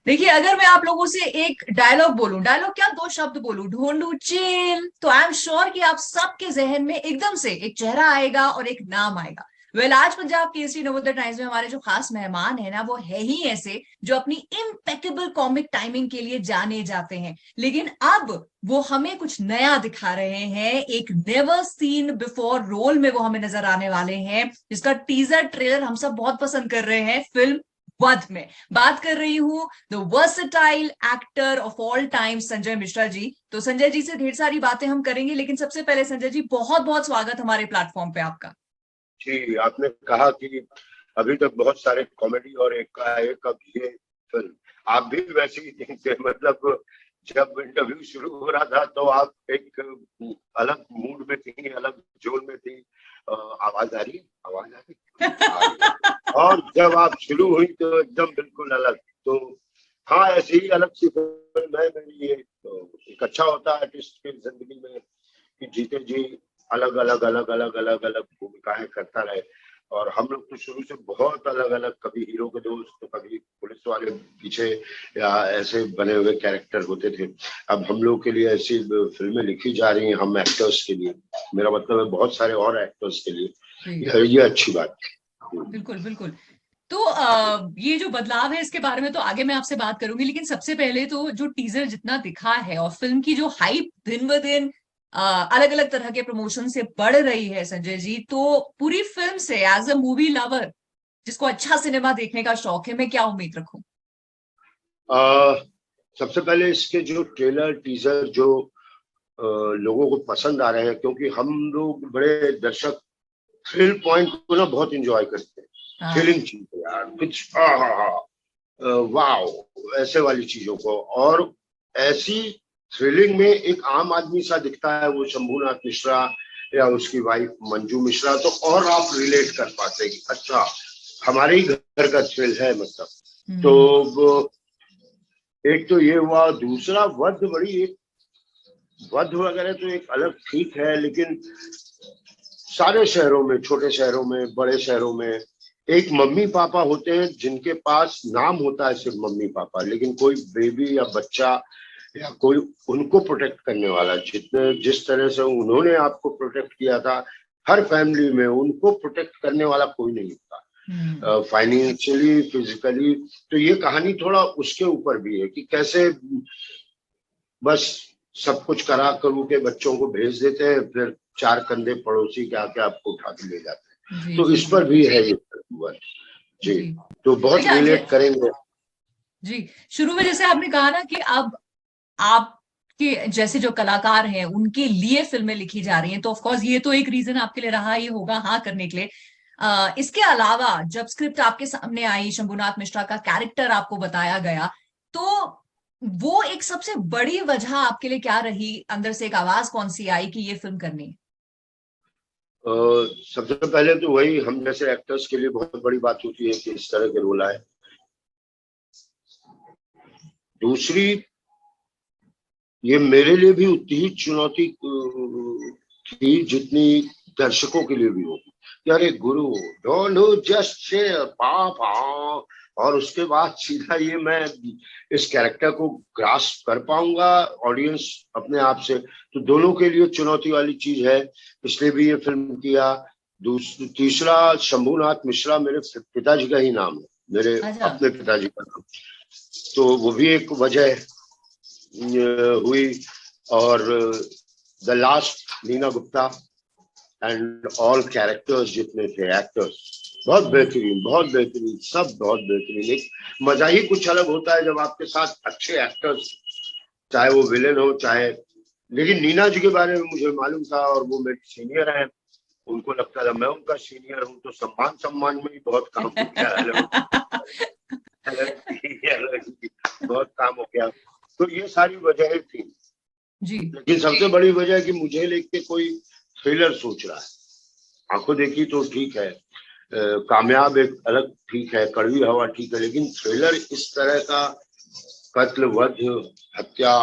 देखिए, अगर मैं आप लोगों से एक डायलॉग बोलूं, डायलॉग क्या, दो शब्द बोलूं, ढूंढू चेल, तो आई एम श्योर कि आप सबके जहन में एकदम से एक चेहरा आएगा और एक नाम आएगा। आज पंजाब केसरी नवोदय टाइम्स में हमारे जो खास मेहमान है ना, वो है ही ऐसे जो अपनी इम्पेकेबल कॉमिक टाइमिंग के लिए जाने जाते हैं। लेकिन अब वो हमें कुछ नया दिखा रहे हैं, एक नेवर सीन बिफोर रोल में वो हमें नजर आने वाले हैं, जिसका टीजर ट्रेलर हम सब बहुत पसंद कर रहे हैं, फिल्म वध में। बात कर रही हूं the versatile actor of all time Sanjay Mishra ji. तो संजय जी से ढेर सारी बातें हम करेंगे, लेकिन सबसे पहले संजय जी, बहुत बहुत स्वागत हमारे प्लेटफॉर्म पे आपका। जी, आपने कहा कि अभी तक बहुत सारे कॉमेडी और एक अब ये फिल्म, आप भी वैसे ही थे। मतलब जब इंटरव्यू शुरू हो रहा था तो आप एक अलग मूड में थी, अलग जोन में थी। आवाज आ रही है, आवाज आ रही है। और जब आप शुरू हुई तो एकदम बिल्कुल अलग। तो हाँ, ऐसी ही अलग सी फिल्म है मेरी ये। तो एक अच्छा होता है आर्टिस्ट की जिंदगी में कि जीते जी अलग अलग अलग अलग अलग अलग भूमिकाएं करता रहे। और हम लोग तो शुरू से बहुत अलग अलग, कभी हीरो के दोस्त तो कभी पुलिस वाले पीछे, या ऐसे बने हुए कैरेक्टर होते थे। अब हम लोग के लिए ऐसी फिल्में लिखी जा रही हैं, हम एक्टर्स के लिए, मेरा मतलब है बहुत सारे और एक्टर्स के लिए। ये अच्छी बात है। बिल्कुल बिल्कुल। तो ये जो बदलाव है, इसके बारे में तो आगे मैं आपसे बात करूंगी, लेकिन सबसे पहले तो जो टीजर जितना दिखा है और फिल्म की जो हाइप दिन ब दिन अलग अलग तरह के प्रमोशन से बढ़ रही है संजय जी, तो पूरी फिल्म से एज अ मूवी लवर जिसको अच्छा सिनेमा देखने का शौक है, मैं क्या उम्मीद रखूं? सबसे पहले इसके जो ट्रेलर टीजर जो लोगों को पसंद आ रहे हैं, क्योंकि हम लोग बड़े दर्शक थ्रिल पॉइंट को ना बहुत एंजॉय करते हैं। हाँ। थ्रिलिंग चीज है यार, कुछ वाओ, ऐसे वाली चीजों को। और ऐसी थ्रिलिंग में एक आम आदमी सा दिखता है वो शंभूनाथ मिश्रा या उसकी वाइफ मंजू मिश्रा, तो और आप रिलेट कर पाते हैं कि अच्छा, हमारे ही घर का थ्रिल है मतलब। तो एक तो ये हुआ। दूसरा वध, बड़ी एक वध वगैरह तो एक अलग ठीक है, लेकिन सारे शहरों में, छोटे शहरों में, बड़े शहरों में एक मम्मी पापा होते हैं जिनके पास नाम होता है सिर्फ मम्मी पापा, लेकिन कोई बेबी या बच्चा या कोई उनको प्रोटेक्ट करने वाला, जितने जिस तरह से उन्होंने आपको प्रोटेक्ट किया था, हर फैमिली में उनको प्रोटेक्ट करने वाला कोई नहीं होता, फाइनेंशियली, फिजिकली। तो ये कहानी थोड़ा उसके ऊपर भी है कि कैसे बस सब कुछ करा करू के बच्चों को भेज देते हैं, फिर चार कंधे पड़ोसी के आके आपको उठा के ले जाते हैं। जी तो जी इस जी पर भी है ये वर्क जी। जी। तो बहुत अच्छा रिलेट करेंगे। जी, शुरू में जैसे आपने कहा ना कि अब आपके जैसे जो कलाकार हैं उनके लिए फिल्में लिखी जा रही हैं, तो ऑफ कोर्स ये तो एक रीजन आपके लिए रहा ही होगा हाँ करने के लिए। इसके अलावा जब स्क्रिप्ट आपके सामने आई, शंभुनाथ मिश्रा का कैरेक्टर आपको बताया गया, तो वो एक सबसे बड़ी वजह आपके लिए क्या रही, अंदर से एक आवाज कौन सी आई कि ये फिल्म करनी है? सबसे पहले तो वही, हम जैसे एक्टर्स के लिए बहुत बड़ी बात होती है कि इस तरह के रोल आए। दूसरी, ये मेरे लिए भी उतनी ही चुनौती थी जितनी दर्शकों के लिए भी होगी कि अरे गुरु, डोंट जस्ट से पापा, और उसके बाद सीधा ये मैं इस कैरेक्टर को ग्रास्प कर पाऊंगा ऑडियंस अपने आप से। तो दोनों के लिए चुनौती वाली चीज है, इसलिए भी ये फिल्म किया। तीसरा, शंभूनाथ मिश्रा मेरे पिताजी का ही नाम है, मेरे अच्छा। अपने पिताजी का नाम। तो वो भी एक वजह हुई। और the last, Neena Gupta and all characters जितने थे, एक्टर्स बहुत बेहतरीन, बहुत बेहतरीन, सब बहुत बेहतरीन। एक मजा ही कुछ अलग होता है जब आपके साथ अच्छे एक्टर्स, चाहे वो विलेन हो चाहे। लेकिन नीना जी के बारे में मुझे मालूम था, और वो मेरे सीनियर हैं, उनको लगता था मैं उनका सीनियर हूँ, तो सम्मान सम्मान में ही बहुत काम हो गया। बहुत काम हो गया। तो ये सारी वजहें थी। जी लेकिन सबसे बड़ी वजह है कि मुझे लेके कोई थ्रिलर सोच रहा है। आंखों देखी तो ठीक है, कामयाब एक अलग ठीक है, कड़वी हवा ठीक है, लेकिन थ्रिलर इस तरह का, कत्ल, वध, हत्या,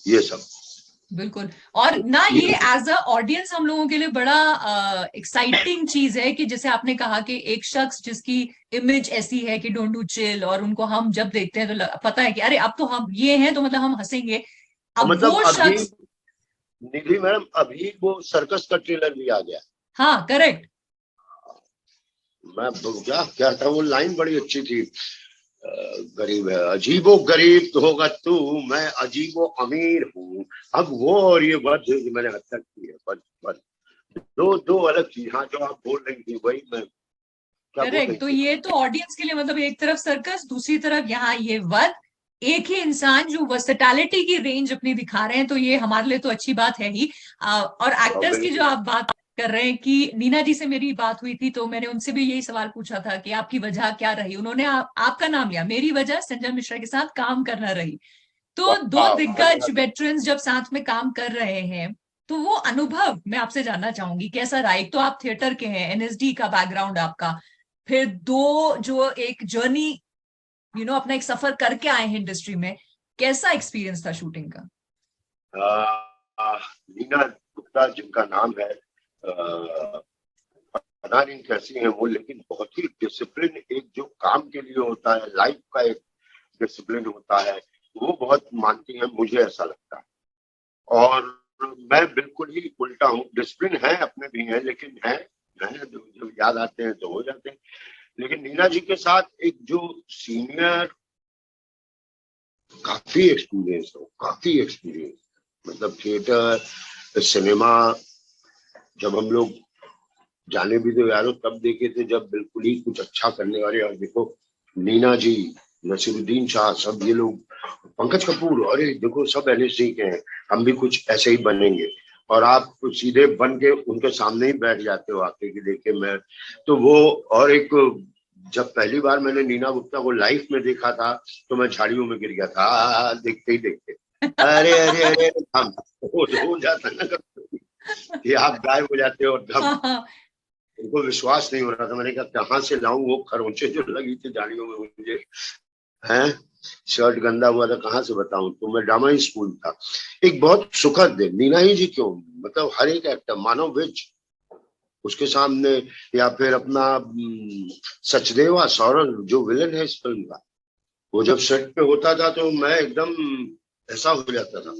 ये सब। बिल्कुल। और ना ये एज अ ऑडियंस हम लोगों के लिए बड़ा एक्साइटिंग चीज है कि जैसे आपने कहा कि एक शख्स जिसकी इमेज ऐसी है कि डोंट डू चिल, और उनको हम जब देखते हैं तो पता है कि अरे अब तो हम ये हैं तो मतलब हम हंसेंगे। अब मतलब वो अभी शख्स, निधि मैडम अभी वो सर्कस का ट्रेलर भी आ गया। हाँ करेक्ट। मैं क्या क्या था वो लाइन बड़ी अच्छी थी। गरीब है अजीबो गरीब होगा तू, मैं अजीबो अमीर हूँ। अब वो और ये बात जो मैंने हद तक की है, बस दो दो अलग चीज। हाँ जो आप बोल रही थी वही मैं क्या बोल रही करेक्ट। तो थी। ये तो ऑडियंस के लिए मतलब एक तरफ सर्कस, दूसरी तरफ यहाँ ये वध, एक ही इंसान जो वर्सेटैलिटी की रेंज अपनी दिखा रहे हैं, तो ये हमारे लिए तो अच्छी बात है ही। और एक्टर्स की जो बिल्कुल। आप बात कर रहे हैं कि नीना जी से मेरी बात हुई थी तो मैंने उनसे भी यही सवाल पूछा था कि आपकी वजह क्या रही। उन्होंने आपका नाम लिया, मेरी वजह संजय मिश्रा के साथ काम करना रही। तो दो वाह दिग्गज वेटरन्स जब साथ में काम कर रहे हैं तो वो अनुभव मैं आपसे जानना चाहूंगी कैसा रहा। एक तो आप थिएटर के हैं, एनएसडी का बैकग्राउंड आपका, फिर दो जो एक जर्नी अपना एक सफर करके आए हैं इंडस्ट्री में, कैसा एक्सपीरियंस था शूटिंग का? नीना गुप्ता जिनका नाम है, पता नहीं कैसी है वो, लेकिन बहुत ही डिसिप्लिन एक जो काम के लिए होता है, लाइफ का एक डिसिप्लिन होता है, वो बहुत मानती है, मुझे ऐसा लगता है। और मैं बिल्कुल ही उल्टा हूँ। डिसिप्लिन है, अपने भी है, लेकिन है जब याद आते हैं तो हो जाते हैं। लेकिन नीना जी के साथ एक जो सीनियर, काफी एक्सपीरियंस मतलब थिएटर सिनेमा, जब हम लोग जाने भी तो यारो तब देखे थे जब बिल्कुल ही कुछ अच्छा करने वाले। और देखो नीना जी, नसीरुद्दीन शाह, सब ये लोग, पंकज कपूर, अरे देखो सब एनएसडी के हैं। हम भी कुछ ऐसे ही बनेंगे। और आप सीधे बन के उनके सामने ही बैठ जाते हो आके कि देखिए मैं तो वो। और एक जब पहली बार मैंने नीना गुप्ता को लाइफ में देखा था तो मैं झाड़ियों में गिर गया था देखते ही देखते। अरे अरे अरे हम हो जाता ना कभी कि आप गायब हो जाते हो और हाँ हाँ। उनको विश्वास नहीं हो रहा था। मैंने कहा कहाँ से लाऊं वो खरोंचे जो लगी थी झाड़ियों में मुझे, हैं शर्ट गंदा हुआ था कहाँ से बताऊं। तो मैं ड्रामा स्कूल था। एक बहुत सुखद दिन, नीना ही जी क्यों, मतलब हर एक एक्टर मानव विज उसके सामने, या फिर अपना सचदेवा सौरभ जो विलन है इस फिल्म का, वो जब सेट पे होता था तो मैं एकदम ऐसा हो जाता था।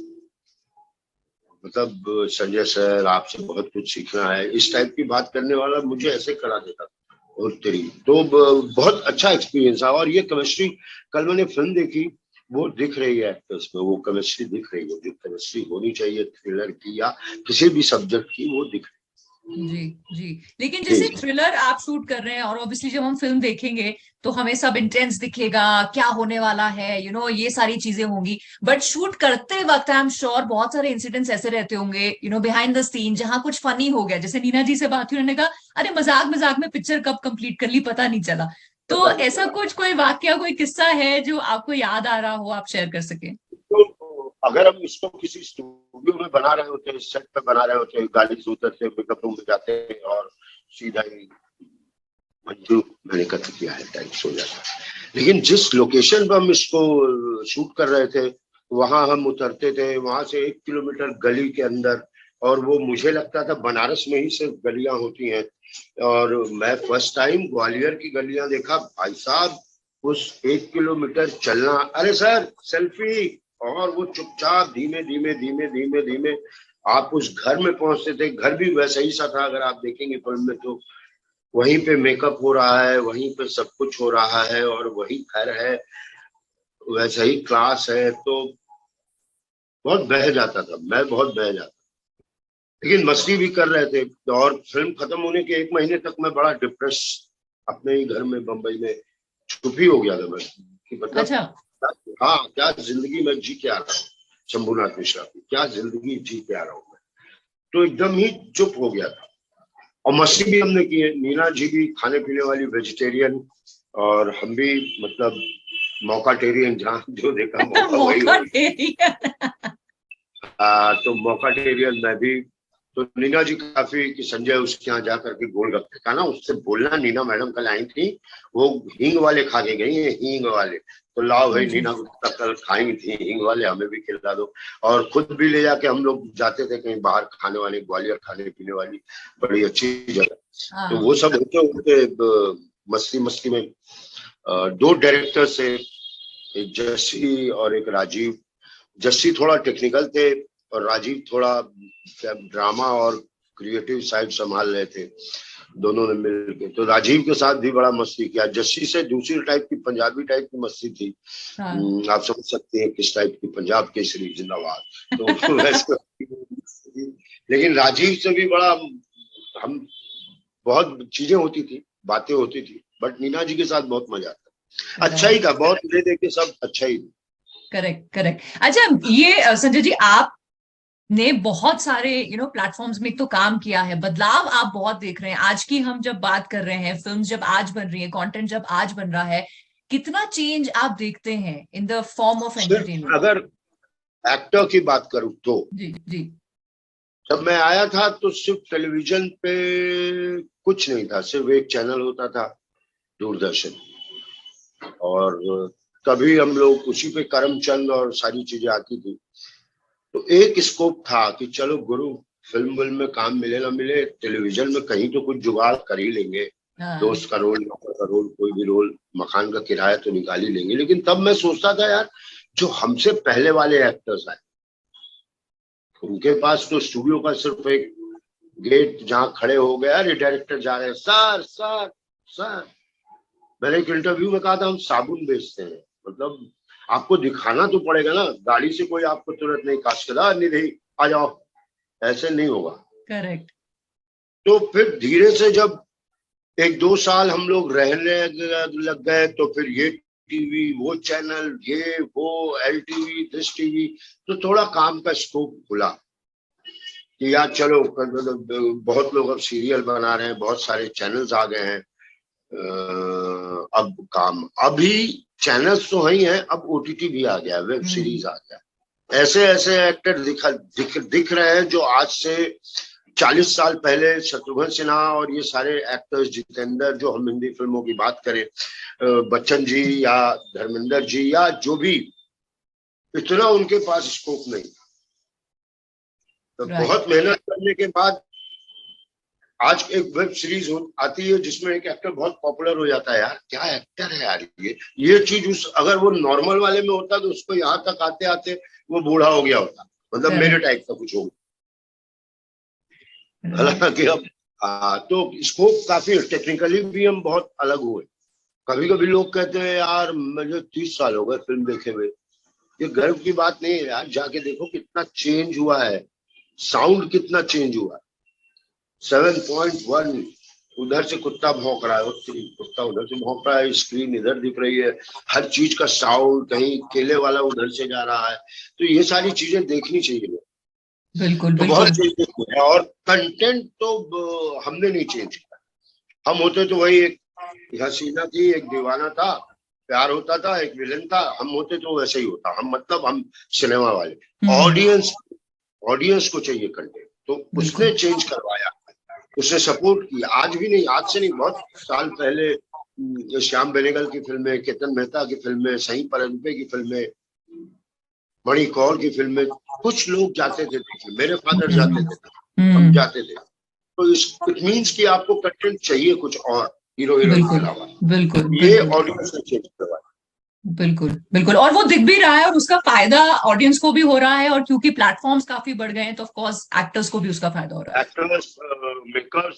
मतलब संजय सर आपसे बहुत कुछ सीखना है, इस टाइप की बात करने वाला मुझे ऐसे करा देता था। और तेरी तो बहुत अच्छा एक्सपीरियंस था। और ये केमिस्ट्री, कल मैंने फिल्म देखी, वो दिख रही है एक्टर्स में, वो केमिस्ट्री दिख रही है जो केमिस्ट्री होनी चाहिए थ्रिलर की या किसी भी सब्जेक्ट की, वो दिख जी जी। लेकिन रही जैसे है। थ्रिलर आप शूट कर रहे हैं और ऑब्वियसली जब हम फिल्म देखेंगे तो हमें सब इंटेंस दिखेगा, क्या होने वाला है, ये सारी चीजें होंगी। बट शूट करते वक्त आई एम श्योर बहुत सारे इंसिडेंट्स ऐसे रहते होंगे बिहाइंड द सीन जहां कुछ फनी हो गया। जैसे नीना जी से बात हुई, उन्होंने कहा अरे मजाक मजाक में पिक्चर कब कंप्लीट कर ली पता नहीं चला। तो पता नहीं ऐसा चला। कुछ कोई वाक्य, कोई किस्सा है जो आपको याद आ रहा हो, आप शेयर कर सके? तो अगर हम इसको किसी स्टूडियो में बना रहे होते, सेट पे बना रहे होते, गाड़ी से उतरते मेकअप रूम में जाते और सीधा ही मंजू मैंने कत्ल किया है टाइप सो जाता। लेकिन जिस लोकेशन पर हम इसको शूट कर रहे थे, वहां हम उतरते थे, वहां से 1 किलोमीटर गली के अंदर, और वो मुझे लगता था बनारस में ही सिर्फ गलियां होती हैं। और मैं फर्स्ट टाइम ग्वालियर की गलियां देखा भाई साहब। उस 1 किलोमीटर चलना, अरे सर सेल्फी, और वो चुपचाप धीमे धीमे धीमे धीमे धीमे आप उस घर में पहुंचते थे। घर भी वैसा ही सा था, अगर आप देखेंगे फिल्म में तो वहीं पे मेकअप हो रहा है, वहीं पे सब कुछ हो रहा है, और वही घर है, वैसा ही क्लास है। तो बहुत बह जाता था, मैं बहुत बह जाता, लेकिन मस्ती भी कर रहे थे। और फिल्म खत्म होने के 1 महीने तक मैं बड़ा डिप्रेस अपने ही घर में बंबई में चुप ही हो गया था मैं कि मतलब अच्छा। हाँ क्या जिंदगी में जी के आ रहा हूँ, शंभुनाथ मिश्रा की क्या जिंदगी जी के आ रहा हूँ मैं। तो एकदम ही चुप हो गया था। और मस्ती भी हमने की है, नीना जी भी खाने पीने वाली वेजिटेरियन, और हम भी मतलब मौकाटेरियन, जहाँ जो देखा मौका वही मौका हो। दे दिया। तो मौकाटेरियन मैं भी, तो नीना जी काफी कि संजय उसके यहाँ जा करके गोलगप्पे का ना उससे बोलना, नीना मैडम कल आई थी, वो हींग वाले खा के गई है, हींग वाले। तो लाओ भाई, नीना गुप्ता कल खाई थी हींग वाले, हमें भी खिला दो। और खुद भी ले जाके हम लोग जाते थे कहीं बाहर खाने वाले, ग्वालियर खाने पीने वाली बड़ी अच्छी जगह। तो वो सब होते होते मस्ती मस्ती में दो डायरेक्टर से, एक जस्सी और एक राजीव। जस्सी थोड़ा टेक्निकल थे और राजीव थोड़ा ड्रामा और क्रिएटिव साइड संभाल रहे थे, दोनों ने मिलकर। तो राजीव के साथ भी बड़ा मस्ती किया। जस्सी से दूसरी टाइप की, पंजाबी टाइप की मस्ती थी। आप समझ सकते हैं किस टाइप की, पंजाब केसरी जिंदाबाद। तो वैसे लेकिन राजीव से भी बड़ा हम बहुत चीजें होती थी, बातें होती थी, बट नीना जी के साथ बहुत मजा आता। अच्छा ही था, बहुत ले दे के सब अच्छा ही। Correct correct. अच्छा, ये संजय जी, आप ने बहुत सारे प्लेटफॉर्म्स में तो काम किया है, बदलाव आप बहुत देख रहे हैं। आज की हम जब बात कर रहे हैं, फिल्म जब आज बन रही है, कंटेंट जब आज बन रहा है, कितना चेंज आप देखते हैं in the form of entertainment? अगर एक्टर की बात करूं तो जी जी, जब मैं आया था तो सिर्फ टेलीविजन पे कुछ नहीं था, सिर्फ एक चैनल होता था, दूरदर्शन। और कभी हम लोग उसी पे करमचंद और सारी चीजें आती थी। तो एक स्कोप था कि चलो गुरु, फिल्म में काम मिले ना मिले, टेलीविजन में कहीं तो कुछ जुगाड़ कर ही लेंगे। दोस्त का रोल, नौकर का रोल, कोई भी रोल, मकान का किराया तो निकाल ही लेंगे। लेकिन तब मैं सोचता था यार, जो हमसे पहले वाले एक्टर्स आए, उनके पास तो स्टूडियो का सिर्फ एक गेट, जहाँ खड़े हो गया, अरे डायरेक्टर जा रहे हैं, सर सर सर। मैंने एक इंटरव्यू में कहा था, हम साबुन बेचते हैं, मतलब आपको दिखाना तो पड़ेगा ना। गाड़ी से कोई आपको तुरंत नहीं कास्ट करा, निधि आ जाओ, ऐसे नहीं होगा। करेक्ट। तो फिर धीरे से जब एक दो साल हम लोग रहने लग गए, तो फिर ये टीवी, वो चैनल, ये वो एलटीवी, दिस टीवी, तो थोड़ा काम का स्कोप खुला कि यार चलो, बहुत लोग अब सीरियल बना रहे हैं, बहुत सारे चैनल्स आ गए हैं। अब काम, अभी चैनल्स तो ही हैं, अब ओटीटी भी आ गया, वेब सीरीज आ गया। ऐसे ऐसे एक्टर दिख रहे हैं जो आज से 40 साल पहले शत्रुघ्न सिन्हा और ये सारे एक्टर्स, जितेंद्र, जो हम हिंदी फिल्मों की बात करें, बच्चन जी या धर्मेंद्र जी या जो भी, इतना उनके पास स्कोप नहीं। तो बहुत मेहनत करने के बाद आज एक वेब सीरीज आती है जिसमें एक एक्टर बहुत पॉपुलर हो जाता है। यार क्या एक्टर है यार, ये चीज अगर वो नॉर्मल वाले में होता तो उसको यहाँ तक आते आते वो बूढ़ा हो गया होता, मतलब मेरे टाइप का कुछ हो गया। हालांकि अब तो स्कोप काफी, टेक्निकली भी हम बहुत अलग हुए। कभी कभी लोग कहते हैं यार मुझे 30 साल हो गए फिल्म देखे हुए। ये गर्व की बात नहीं है यार, जाके देखो कितना चेंज हुआ है, साउंड कितना चेंज हुआ है। 7.1, उधर से कुत्ता भौंक रहा है, कुत्ता उधर से भौंक रहा है, स्क्रीन इधर दिख रही है, हर चीज का साउंड, कहीं केले वाला उधर से जा रहा है। तो ये सारी चीजें देखनी चाहिए। बिल्कुल तो बहुत चेंज है। और कंटेंट तो हमने नहीं चेंज किया। हम होते तो वही, एक हसीना थी, एक दीवाना था, प्यार होता था, एक विलन था, हम होते तो वैसे ही होता। हम मतलब हम सिनेमा वाले, ऑडियंस को चाहिए कंटेंट, तो उसने चेंज करवाया, उसने सपोर्ट किया। आज भी नहीं, आज से नहीं, बहुत साल पहले श्याम बेनेगल की फिल्में, केतन मेहता की फिल्में, सही परंपे की फिल्में, मणि कौर की फिल्में, कुछ लोग जाते थे देखने, मेरे फादर जाते थे, हम जाते थे। तो इट मीन्स कि आपको कंटेंट चाहिए कुछ और, हीरो हीरोइन के अलावा। बिल्कुल, ये ऑडियंस ने चेंज करवाया। बिल्कुल बिल्कुल, और वो दिख भी रहा है और उसका फायदा ऑडियंस को भी हो रहा है, और क्योंकि प्लेटफॉर्म्स काफी बढ़ गए हैं तो ऑफ कोर्स एक्टर्स को भी उसका फायदा हो रहा है, एक्टर्स, मेकर्स,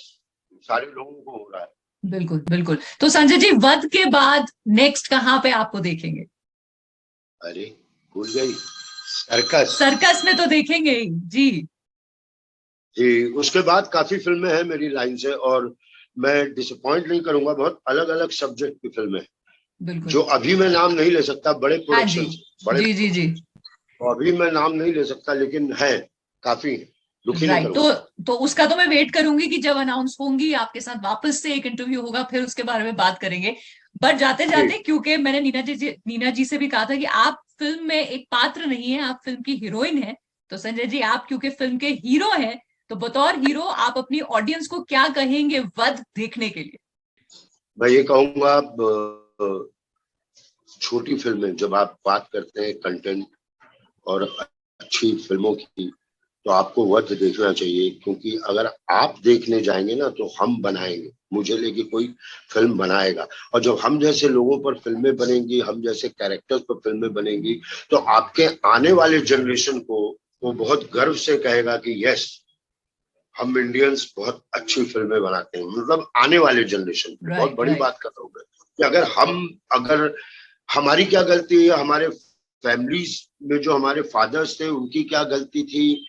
सारे लोगों को हो रहा है। बिल्कुल बिल्कुल। तो संजय जी, वध के बाद नेक्स्ट कहाँ पे आपको देखेंगे? अरे भूल गई, सर्कस। सर्कस में तो देखेंगे ही जी। जी, उसके बाद काफी फिल्में हैं मेरी लाइन से, और मैं डिसअपॉइंट नहीं करूंगा, बहुत अलग अलग सब्जेक्ट की फिल्में जो अभी मैं नाम नहीं ले सकता, बड़े प्रोडक्शन, बड़े जी जी जी, तो अभी मैं नाम नहीं ले सकता, लेकिन है काफी, दुखी नहीं राइट। तो उसका तो मैं वेट करूंगी कि जब अनाउंस होंगी आपके साथ वापस से एक इंटरव्यू होगा, फिर उसके बारे में बात करेंगे। बट जाते जाते, क्योंकि मैंने नीना जी से भी कहा था कि आप फिल्म में एक पात्र नहीं है, आप फिल्म की हीरोइन है, तो संजय जी आप क्योंकि फिल्म के हीरो हैं, तो बतौर हीरो आप अपनी ऑडियंस को क्या कहेंगे वध देखने के लिए? मैं ये कहूंगा, छोटी फिल्में, जब आप बात करते हैं कंटेंट और अच्छी फिल्मों की, तो आपको वध देखना चाहिए, क्योंकि अगर आप देखने जाएंगे ना तो हम बनाएंगे, मुझे लेके कोई फिल्म बनाएगा, और जब हम जैसे लोगों पर फिल्में बनेंगी, हम जैसे कैरेक्टर्स पर फिल्में बनेंगी, तो आपके आने वाले जनरेशन को वो बहुत गर्व से कहेगा कि यस, हम इंडियंस बहुत अच्छी फिल्में बनाते हैं। मतलब आने वाले जनरेशन, बहुत बड़ी बात कर रहा हूँ मैं, कि अगर हमारी क्या गलती है, हमारे फैमिलीज में जो हमारे फादर्स थे उनकी क्या गलती थी,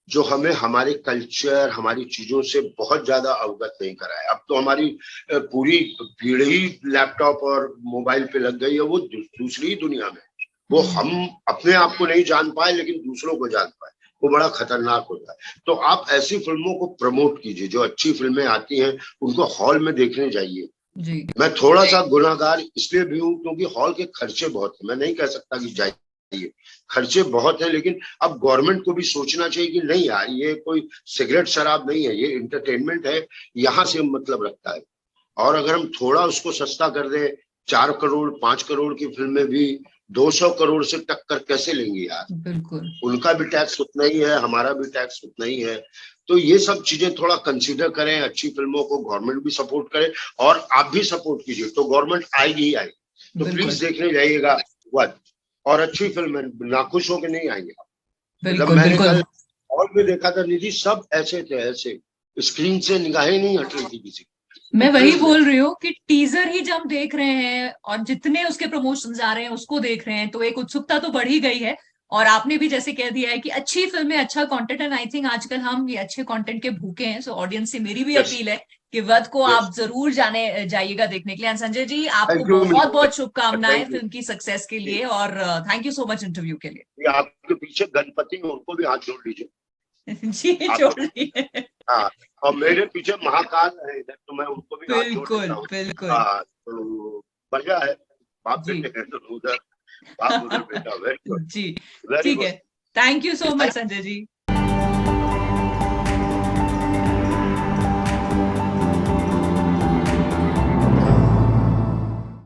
जो हमें हमारे कल्चर, हमारी चीजों से बहुत ज्यादा अवगत नहीं कराया। अब तो हमारी पूरी पीढ़ी लैपटॉप और मोबाइल पे लग गई है, वो दूसरी दुनिया में, वो हम अपने आप को नहीं जान पाए लेकिन दूसरों को जान पाए, वो बड़ा खतरनाक होता है। तो आप ऐसी फिल्मों को प्रमोट कीजिए, जो अच्छी फिल्में आती हैं उनको हॉल में देखने जाइए। जी। मैं थोड़ा सा गुनाहगार इसलिए भी हूँ क्योंकि हॉल के खर्चे बहुत है, मैं नहीं कह सकता कि जाइए, खर्चे बहुत है, लेकिन अब गवर्नमेंट को भी सोचना चाहिए कि नहीं यार, ये कोई सिगरेट शराब नहीं है, ये इंटरटेनमेंट है, यहाँ से मतलब रखता है। और अगर हम थोड़ा उसको सस्ता कर दें, 4 करोड़ 5 करोड़ की फिल्में भी 200 करोड़ से टक्कर कैसे लेंगी यार? बिल्कुल। उनका भी टैक्स उतना ही है, हमारा भी टैक्स उतना ही है। तो ये सब चीजें थोड़ा कंसीडर करें, अच्छी फिल्मों को गवर्नमेंट भी सपोर्ट करे और आप भी सपोर्ट कीजिए, तो गवर्नमेंट आएगी ही आएगी। तो प्लीज देखने जाइएगा वध, और अच्छी फिल्म, नाखुश होकर नहीं आएंगे आप। मतलब मैंने कल और भी देखा था निधि, सब ऐसे थे, ऐसे स्क्रीन से निगाहें नहीं हट रही थी किसी की। मैं वही बोल रही हूँ कि टीजर ही जब देख रहे हैं और जितने उसके प्रमोशंस आ रहे हैं उसको देख रहे हैं, तो एक उत्सुकता तो बढ़ ही गई है। और आपने भी जैसे कह दिया है कि अच्छी फिल्में, अच्छा कंटेंट, एंड आई थिंक आजकल हम ये अच्छे कंटेंट के भूखे हैं। सो ऑडियंस से मेरी भी अपील है कि वध को आप जरूर जाइएगा देखने के लिए। एंड संजय जी, आपको बहुत बहुत शुभकामनाएं फिल्म की सक्सेस के लिए, और thank you so much interview के लिए। आपके पीछे गणपति, उनको भी हाथ जोड़ लीजिए। जी, जोड़ लिए। हाँ, और मेरे पीछे महाकाल है इधर, तो मैं उनको भी हाथ जोड़ देता हूँ। बिल्कुल। हाँ, तो बढ़िया है, बाप बेटे हैं तो उधर, बाप उधर बेटा। वेरी गुड, जी, वेरी ठीक गुड। है। Thank you so much Sanjay ji.